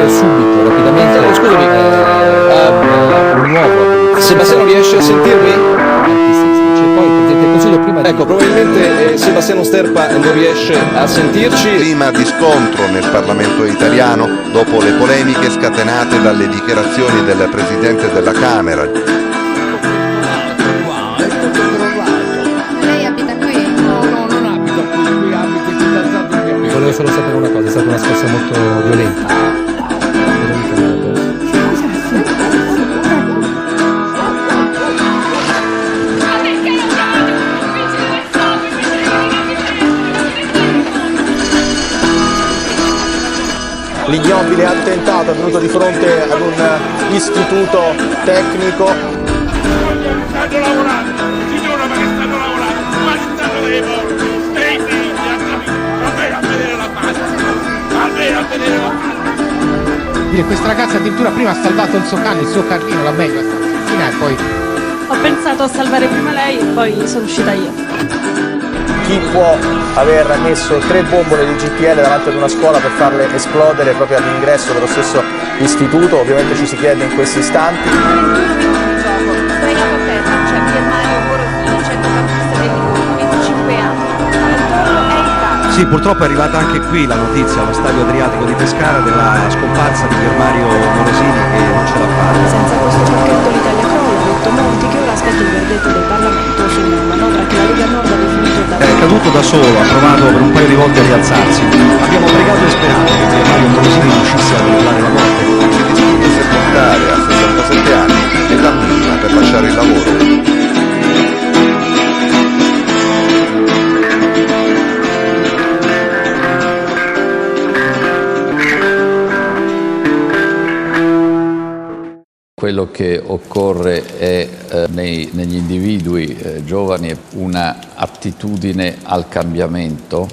subito, rapidamente. Scusami, un nuovo. Sebastiano riesce a sentirmi? Poi il Presidente del Consiglio prima di... Ecco, probabilmente Sebastiano Sterpa non riesce a sentirci. Clima di scontro nel Parlamento italiano dopo le polemiche scatenate dalle dichiarazioni del Presidente della Camera. Lei abita qui? No, non abito qui abito in fidanzato. Volevo solo sapere una cosa, è stata una scossa molto violenta. L'ignobile attentato è venuto di fronte ad un istituto tecnico. Stanno lavorando, signora, ma che stanno lavorando? Ma stanno dei morti, dei figli, a vedere la faccia, a vedere la faccia. Questa ragazza addirittura prima ha salvato il suo cane, il suo carlino, la meglio stamattina, e poi... Ho pensato a salvare prima lei e poi sono uscita io. Chi può aver messo 3 bombole di GPL davanti ad una scuola per farle esplodere proprio all'ingresso dello stesso istituto? Ovviamente ci si chiede in questi istanti. Sdraiato a terra, c'è Pier Mario Borosini, centrocampista del Livorno, 25 anni. L'autorlo è in casa. Sì, purtroppo è arrivata anche qui la notizia allo stadio Adriatico di Pescara della scomparsa di Pier Mario Morosini, che non ce l'ha fatta. Senza questo pacchetto l'Italia crolla, ha detto Monti, che ora aspetta il verdetto del Parlamento sulla manovra che la Lega Nord ha definito da... È caduto da solo, ha provato per un paio di volte a rialzarsi. Abbiamo pregato e sperato che Pier Mario Morosini riuscisse a controllare la morte. L'istituto si può portare a 67 anni e la minima per lasciare il lavoro. Quello che occorre è negli individui giovani una attitudine al cambiamento.